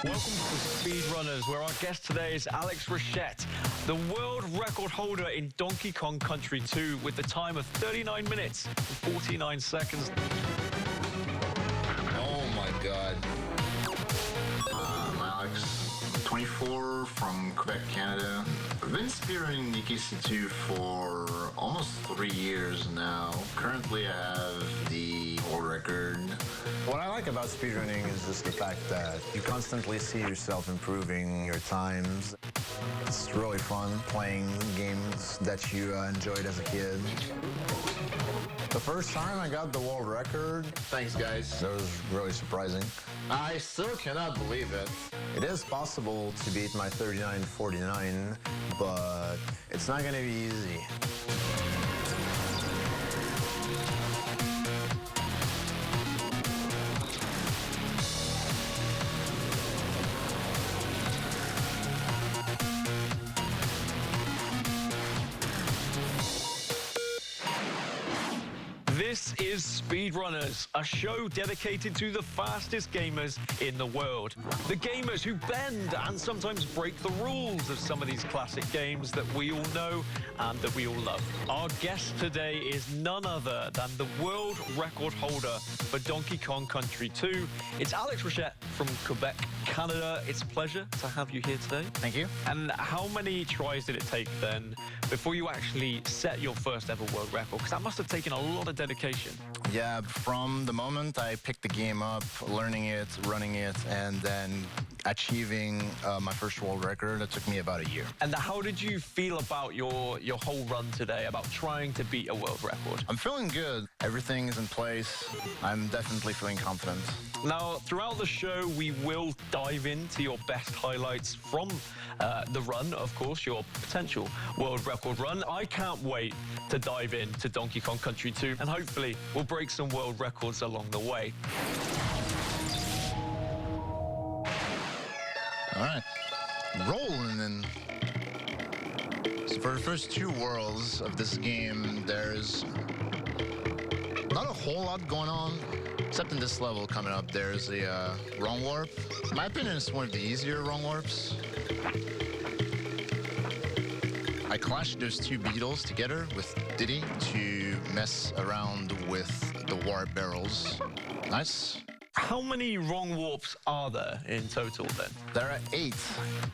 Welcome to Speedrunners, where our guest today is Alex Rochette, the world record holder in Donkey Kong Country 2 with the time of 39 minutes and 49 seconds. Oh my god. I'm Alex, 24, from Quebec, Canada. I've been speedrunning EKC2 for almost 3 years now. Currently I have the world record. What I like about speedrunning is just the fact that you constantly see yourself improving your times. It's really fun playing games that you enjoyed as a kid. The first time I got the world record, Thanks guys. that was really surprising. I still cannot believe it. It is possible to beat my 39:49, but it's not going to be easy. This is Speedrunners, a show dedicated to the fastest gamers in the world. The gamers who bend and sometimes break the rules of some of these classic games that we all know and that we all love. Our guest today is none other than the world record holder for Donkey Kong Country 2. It's Alex Rochette from Quebec, Canada. It's a pleasure to have you here today. Thank you. And how many tries did it take then before you actually set your first ever world record? Because that must have taken a lot of dedication. Yeah, from the moment I picked the game up, learning it, running it, and then achieving my first world record, it took me about a year. And how did you feel about your whole run today, about trying to beat a world record? I'm feeling good. Everything is in place. I'm definitely feeling confident. Now, throughout the show, we will dive into your best highlights from the run, of course, your potential world record run. I can't wait to dive into Donkey Kong Country 2, and hopefully we'll break some world records along the way. All right, rolling in. So for the first 2 worlds of this game, there's not a whole lot going on, except in this level coming up, there's a wrong warp. In my opinion, it's one of the easier wrong warps. I clashed those 2 beetles together with Diddy to mess around with the warp barrels. Nice. How many wrong warps are there in total then? There are 8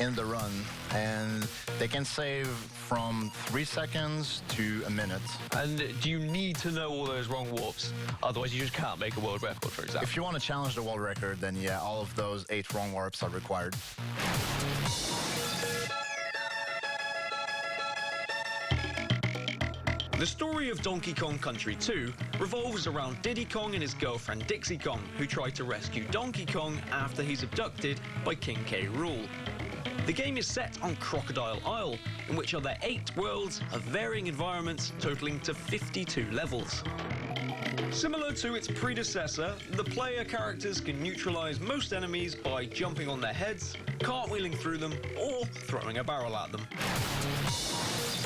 in the run, and they can save from 3 seconds to a minute. And do you need to know all those wrong warps? Otherwise, you just can't make a world record, for example. If you want to challenge the world record, then yeah, all of those 8 wrong warps are required. The story of Donkey Kong Country 2 revolves around Diddy Kong and his girlfriend Dixie Kong, who try to rescue Donkey Kong after he's abducted by King K. Rool. The game is set on Crocodile Isle, in which are there 8 worlds of varying environments totaling to 52 levels. Similar to its predecessor, the player characters can neutralize most enemies by jumping on their heads, cartwheeling through them, or throwing a barrel at them.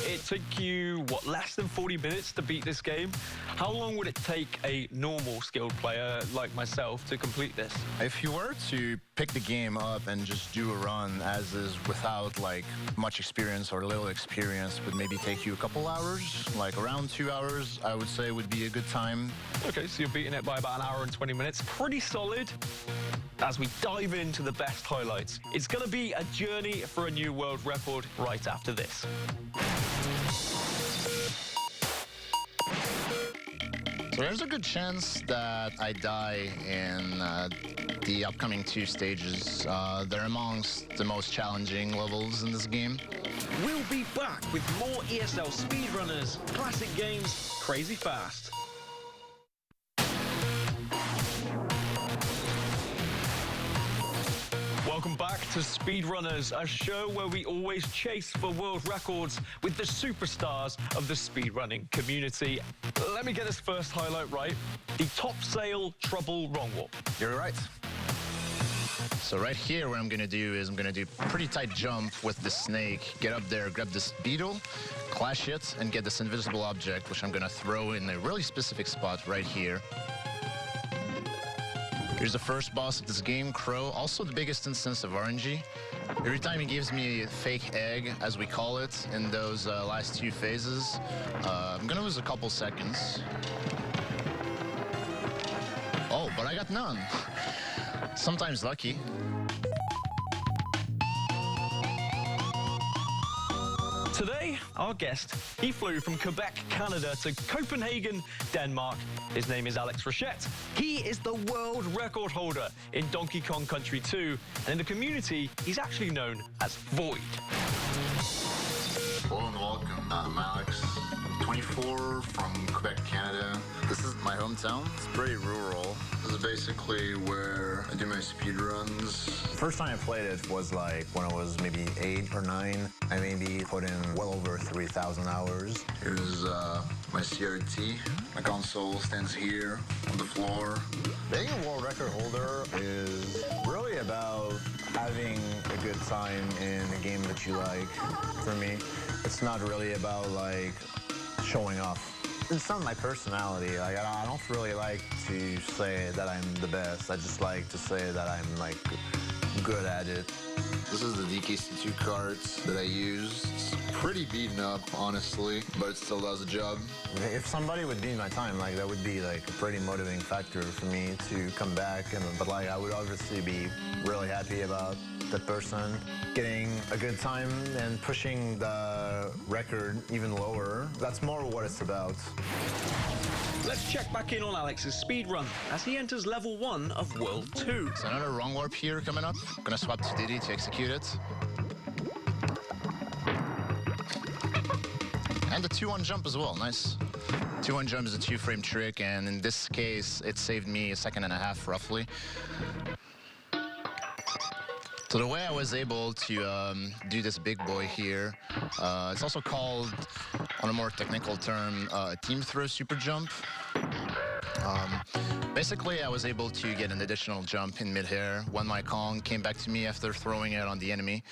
It took you, what, less than 40 minutes to beat this game? How long would it take a normal skilled player like myself to complete this? If you were to pick the game up and just do a run as is without like much experience or little experience, would maybe take you a couple hours, like around 2 hours, I would say would be a good time. Okay, so you're beating it by about an hour and 20 minutes. Pretty solid. As we dive into the best highlights, it's going to be a journey for a new world record right after this. So there's a good chance that I die in the upcoming 2 stages. They're amongst the most challenging levels in this game. We'll be back with more ESL Speedrunners, classic games, crazy fast. Welcome back to Speedrunners, a show where we always chase for world records with the superstars of the speedrunning community. Let me get this first highlight right. The top sail trouble wrong warp. You're right. So right here, what I'm going to do is I'm going to do a pretty tight jump with the snake, get up there, grab this beetle, clash it, and get this invisible object, which I'm going to throw in a really specific spot right here. Here's the first boss of this game, Crow, also the biggest instance of RNG. Every time he gives me a fake egg, as we call it, in those last two phases, I'm gonna lose a couple seconds. Oh, but I got none. Sometimes lucky. Today, our guest, he flew from Quebec, Canada to Copenhagen, Denmark. His name is Alex Rochette. He is the world record holder in Donkey Kong Country 2, and in the community, he's actually known as Void. Hello and welcome. I'm Alex, 24, from Quebec, Canada. This is my hometown. It's pretty rural. This is basically where I do my speed runs. First time I played it was like when I was maybe 8 or 9. I maybe put in well over 3,000 hours. Here's my CRT. My console stands here on the floor. Being a world record holder is really about having a good time in a game that you like. For me, it's not really about like showing off. It's not my personality. Like I don't really like to say that I'm the best. I just like to say that I'm like good at it. This is the DKC2 cart that I use. It's pretty beaten up, honestly, but it still does the job. If somebody would beat my time, like that would be like a pretty motivating factor for me to come back. But like I would obviously be really happy about that person getting a good time and pushing the record even lower. That's more what it's about. Let's check back in on Alex's speedrun as he enters level 1 of World 2. So another wrong warp here coming up. I'm gonna swap to Diddy to execute it. And the 2-1 jump as well, nice. 2-1 jump is a 2-frame trick, and in this case, it saved me a second and a half, roughly. So the way I was able to do this big boy here, it's also called, on a more technical term, a team throw super jump. Basically, I was able to get an additional jump in mid-air when my Kong came back to me after throwing it on the enemy.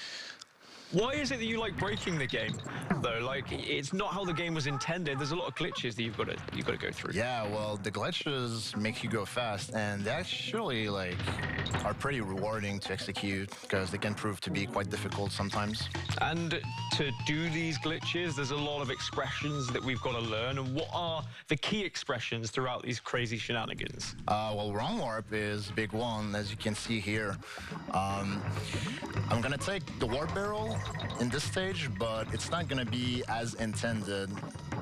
Why is it that you like breaking the game, though? Like, it's not how the game was intended. There's a lot of glitches that you've got to go through. Yeah, well, the glitches make you go fast, and they actually like are pretty rewarding to execute because they can prove to be quite difficult sometimes. And to do these glitches, there's a lot of expressions that we've got to learn. And what are the key expressions throughout these crazy shenanigans? Well, wrong warp is big one, as you can see here. I'm gonna take the warp barrel in this stage, but it's not gonna be as intended.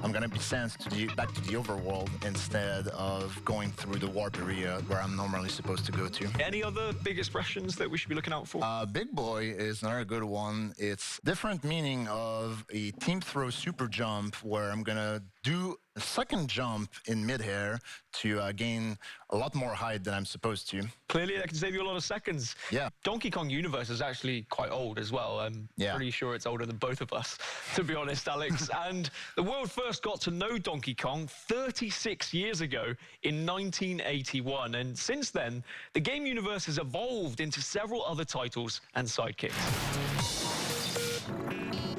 I'm gonna be sent to back to the overworld instead of going through the warp area where I'm normally supposed to go to. Any other big expressions that we should be looking out for? Big boy is another good one. It's different meaning of a team throw super jump where I'm gonna do a second jump in mid-air to gain a lot more height than I'm supposed to. Clearly, that can save you a lot of seconds. Yeah. Donkey Kong Universe is actually quite old as well. I'm pretty sure it's older than both of us, to be honest, Alex. And the world first got to know Donkey Kong 36 years ago in 1981. And since then, the game universe has evolved into several other titles and sidekicks.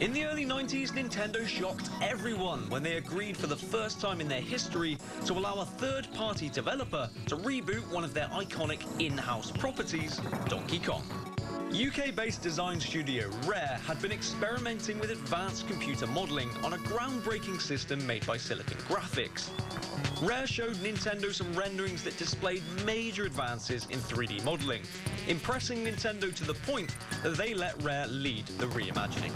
In the early 90s, Nintendo shocked everyone when they agreed for the first time in their history to allow a third-party developer to reboot one of their iconic in-house properties, Donkey Kong. UK-based design studio Rare had been experimenting with advanced computer modeling on a groundbreaking system made by Silicon Graphics. Rare showed Nintendo some renderings that displayed major advances in 3D modeling, impressing Nintendo to the point that they let Rare lead the reimagining.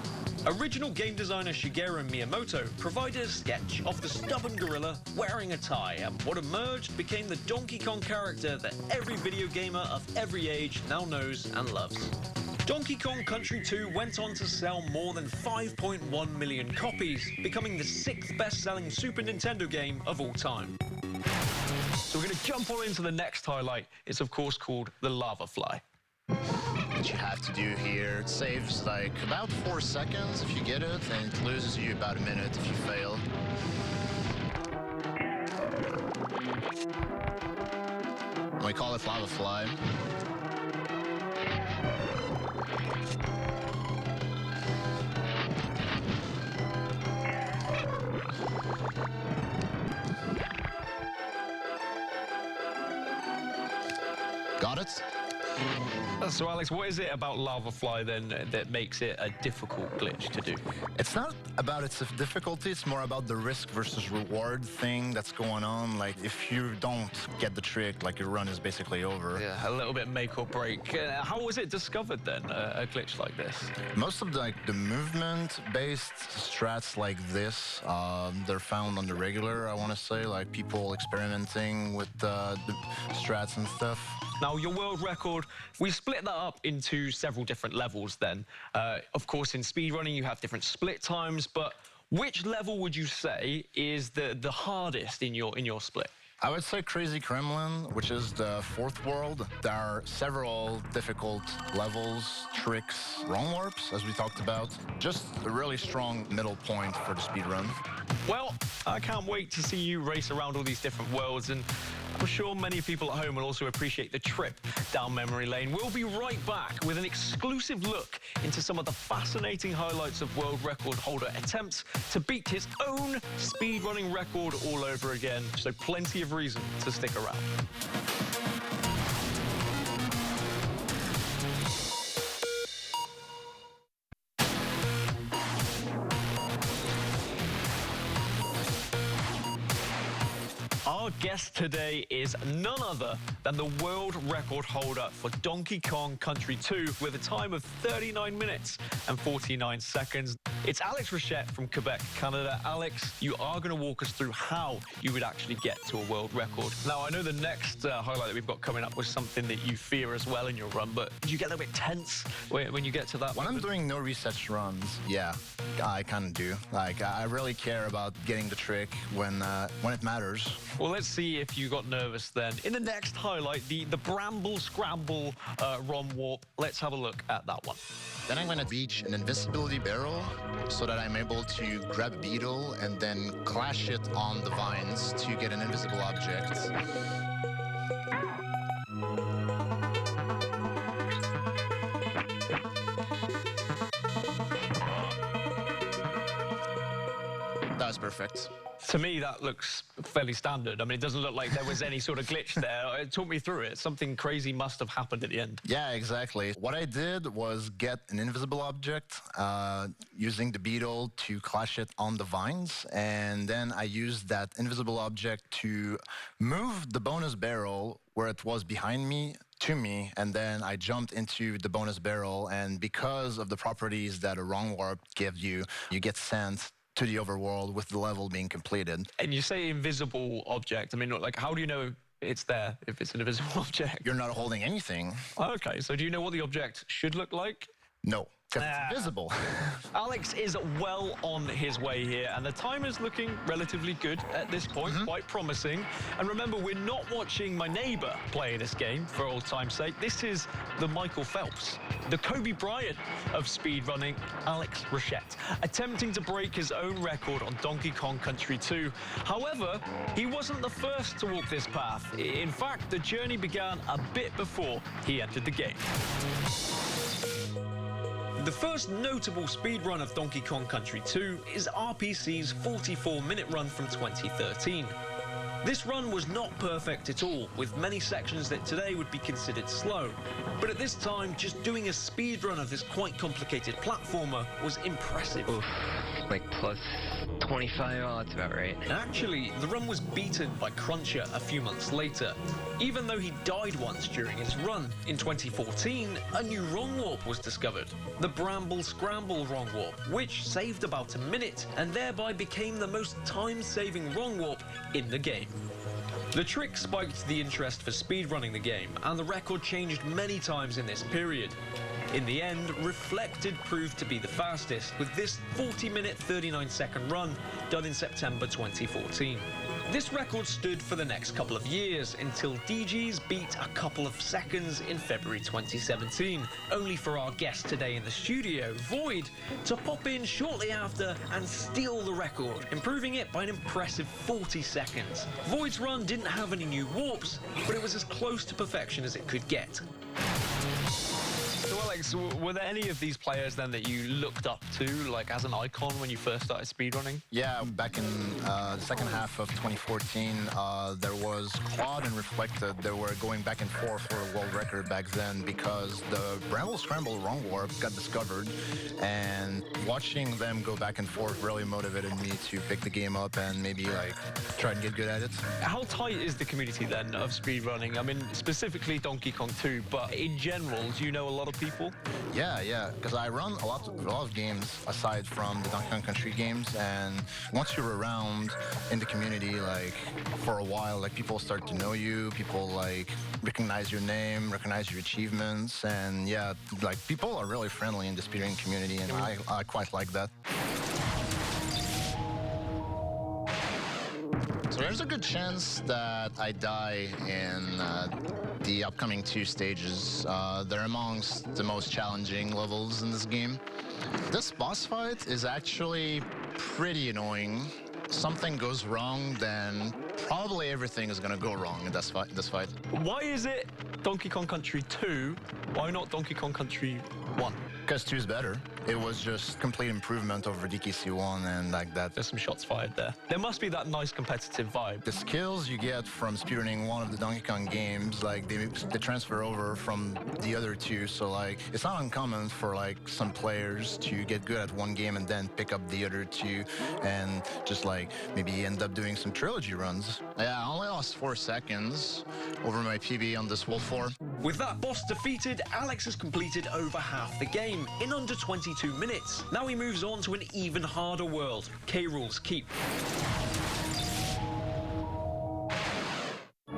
Original game designer Shigeru Miyamoto provided a sketch of the stubborn gorilla wearing a tie, and what emerged became the Donkey Kong character that every video gamer of every age now knows and loves. Donkey Kong Country 2 went on to sell more than 5.1 million copies, becoming the 6th best-selling Super Nintendo game of all time. So we're going to jump on into the next highlight. It's of course called the Lava Fly. What you have to do here, it saves like about 4 seconds if you get it, and it loses you about a minute if you fail. We call it Lava Fly. Got it? So Alex, what is it about Lava Fly then that makes it a difficult glitch to do? It's not about its difficulty, it's more about the risk versus reward thing that's going on. Like, if you don't get the trick, like, your run is basically over. Yeah, a little bit make or break. How was it discovered then, a glitch like this? Most of the movement-based strats like this, they're found on the regular, I want to say, like people experimenting with the strats and stuff. Now, your world record, we split that up into several different levels then. Of course, in speedrunning, you have different split times, but which level would you say is the hardest in your split? I would say Crazy Kremlin, which is the fourth world. There are several difficult levels, tricks, wrong warps, as we talked about. Just a really strong middle point for the speedrun. Well, I can't wait to see you race around all these different worlds, and I'm sure many people at home will also appreciate the trip down memory lane. We'll be right back with an exclusive look into some of the fascinating highlights of world record holder attempts to beat his own speedrunning record all over again. So plenty of reason to stick around. Our guest today is none other than the world record holder for Donkey Kong Country 2 with a time of 39 minutes and 49 seconds. It's Alex Rochette from Quebec, Canada. Alex, you are going to walk us through how you would actually get to a world record. Now, I know the next highlight that we've got coming up was something that you fear as well in your run, but do you get a little bit tense when you get to that? When I'm doing no resets runs, yeah, I kind of do. Like, I really care about getting the trick when it matters. Well, let's see if you got nervous then. In the next highlight, the Bramble Scramble ROM warp. Let's have a look at that one. Then I'm going to reach an invisibility barrel so that I'm able to grab a beetle and then clash it on the vines to get an invisible object. That's perfect. To me, that looks fairly standard. I mean, it doesn't look like there was any sort of glitch there. Talk me through it. Something crazy must have happened at the end. Yeah, exactly. What I did was get an invisible object using the beetle to clash it on the vines. And then I used that invisible object to move the bonus barrel where it was behind me to me, and then I jumped into the bonus barrel, and because of the properties that a wrong warp gives you, you get sent to the overworld with the level being completed. And you say invisible object. I mean, like, how do you know it's there if it's an invisible object? You're not holding anything. Okay, so do you know what the object should look like? No, because it's invisible. Alex is well on his way here, and the time is looking relatively good at this point, quite promising. And remember, we're not watching my neighbor play this game for old time's sake. This is the Michael Phelps, the Kobe Bryant of speedrunning, Alex Rochette, attempting to break his own record on Donkey Kong Country 2. However, he wasn't the first to walk this path. In fact, the journey began a bit before he entered the game. The first notable speedrun of Donkey Kong Country 2 is RPC's 44-minute run from 2013. This run was not perfect at all, with many sections that today would be considered slow. But at this time, just doing a speedrun of this quite complicated platformer was impressive. Oof, like plus 25, oh, that's about right. Actually, the run was beaten by Cruncher a few months later, even though he died once during his run. In 2014, a new wrong warp was discovered, the Bramble Scramble wrong warp, which saved about a minute and thereby became the most time-saving wrong warp in the game. The trick spiked the interest for speedrunning the game, and the record changed many times in this period. In the end, Reflected proved to be the fastest, with this 40-minute, 39-second run done in September 2014. This record stood for the next couple of years until DG's beat a couple of seconds in February 2017, only for our guest today in the studio, Void, to pop in shortly after and steal the record, improving it by an impressive 40 seconds. Void's run didn't have any new warps, but it was as close to perfection as it could get. So Alex, Alex, were there any of these players then that you looked up to, like as an icon when you first started speedrunning? Yeah, back in the second half of 2014, there was Claude and Reflected. They were going back and forth for a world record back then because the Bramble Scramble Wrong Warp got discovered, and watching them go back and forth really motivated me to pick the game up and maybe like try and get good at it. How tight is the community then of speedrunning? I mean, specifically Donkey Kong 2, but in general, do you know a lot of people? Yeah, because I run a lot of games aside from the Donkey Kong Country games, and once you're around in the community, like for a while, like people start to know you, people like recognize your name, recognize your achievements, and yeah, like people are really friendly in the speedrunning community, and I quite like that. So there's a good chance that I die in the upcoming 2 stages. They're amongst the most challenging levels in this game. This boss fight is actually pretty annoying. Something goes wrong, then probably everything is gonna go wrong in this fight. Why is it Donkey Kong Country 2? Why not Donkey Kong Country 1? Because 2 is better. It was just complete improvement over DKC 1 and like that. There's some shots fired there. There must be that nice competitive vibe. The skills you get from speedrunning one of the Donkey Kong games, like they transfer over from the other 2. So like it's not uncommon for like some players to get good at one game and then pick up the other 2 and just like maybe end up doing some trilogy runs. Yeah, I only lost 4 seconds over my PB on this Wolf 4. With that boss defeated, Alex has completed over half the game in under 22 minutes. Now he moves on to an even harder world, K. Rool's Keep.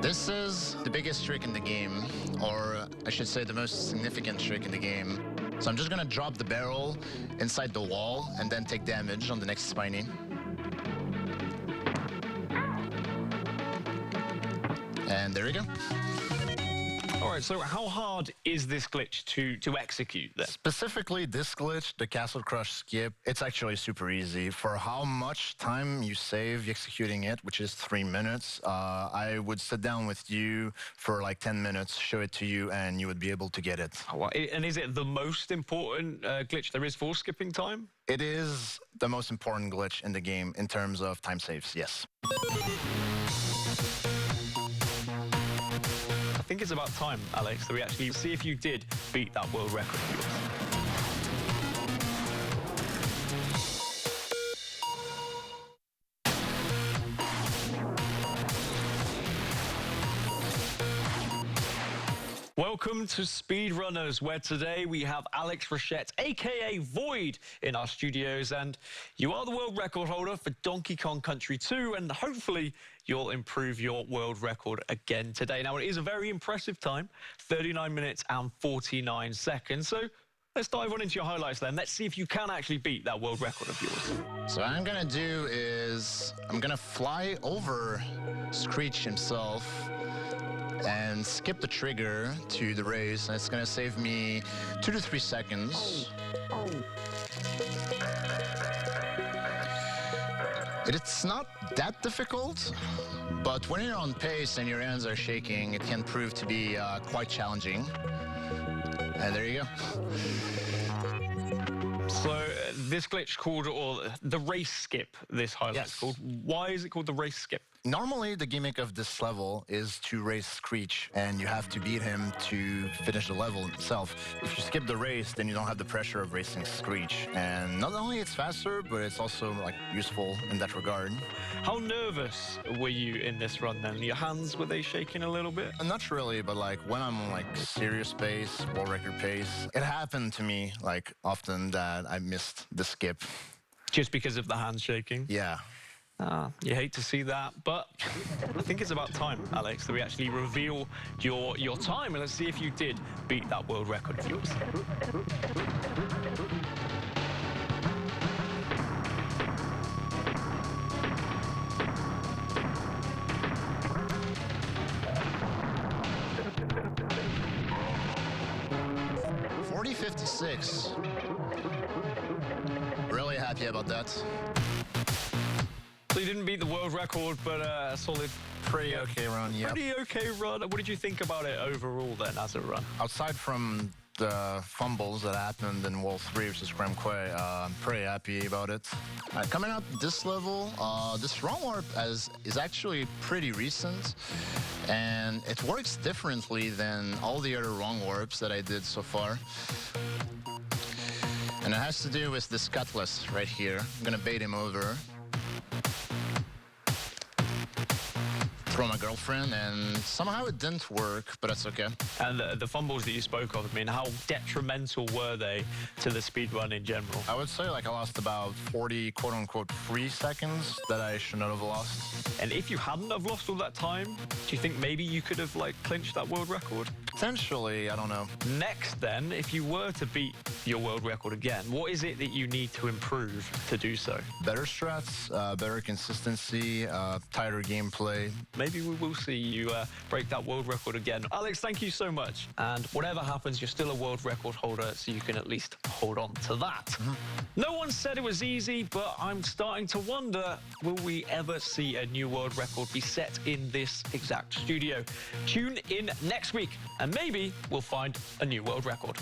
This is the biggest trick in the game, or I should say the most significant trick in the game. So I'm just gonna drop the barrel inside the wall and then take damage on the next spiny. And there we go. All right, so how hard is this glitch to execute then? Specifically this glitch, the Castle Crush skip, it's actually super easy. For how much time you save executing it, which is 3 minutes, I would sit down with you for like 10 minutes, show it to you, and you would be able to get it. Oh, and is it the most important glitch there is for skipping time? It is the most important glitch in the game in terms of time saves, yes. I think it's about time, Alex, that we actually see if you did beat that world record of yours. Welcome to Speedrunners, where today we have Alex Rochette, aka Void, in our studios, and you are the world record holder for Donkey Kong Country 2, and hopefully you'll improve your world record again today. Now, it is a very impressive time, 39 minutes and 49 seconds, so let's dive on into your highlights then. Let's see if you can actually beat that world record of yours. So what I'm gonna do is I'm gonna fly over Screech himself and skip the trigger to the race, and it's gonna save me 2 to 3 seconds. It's not that difficult, but when you're on pace and your hands are shaking, it can prove to be quite challenging. And there you go. So this glitch called, or the race skip, this highlight is called. Why is it called the race skip? Normally, the gimmick of this level is to race Screech, and you have to beat him to finish the level itself. If you skip the race, then you don't have the pressure of racing Screech. And not only it's faster, but it's also like useful in that regard. How nervous were you in this run then? Your hands, were they shaking a little bit? Not really, but like when I'm on like serious pace, world record pace, it happened to me like often that I missed the skip. Just because of the hands shaking? Yeah. You hate to see that, but I think it's about time, Alex, that we actually reveal your time, and let's see if you did beat that world record of yours. .40.56. Really happy about that. So you didn't beat the world record, but a solid, Pretty okay run, yeah. pretty okay run. What did you think about it overall then as a run? Outside from the fumbles that happened in World 3 versus Kremquay. I'm pretty happy about it. Coming up this level, this wrong warp is actually pretty recent, and it works differently than all the other wrong warps that I did so far. And it has to do with this cutlass right here. I'm gonna bait him over. Throw my girlfriend, and somehow it didn't work, but that's okay. And the fumbles that you spoke of, I mean, how detrimental were they to the speedrun in general? I would say like I lost about 40 quote-unquote free seconds that I should not have lost. And if you hadn't have lost all that time, do you think maybe you could have like clinched that world record? Potentially, I don't know. Next then, if you were to beat your world record again, what is it that you need to improve to do so? Better strats, better consistency, tighter gameplay. Maybe we will see you break that world record again. Alex, thank you so much. And whatever happens, you're still a world record holder, so you can at least hold on to that. No one said it was easy, but I'm starting to wonder, will we ever see a new world record be set in this exact studio? Tune in next week, and maybe we'll find a new world record.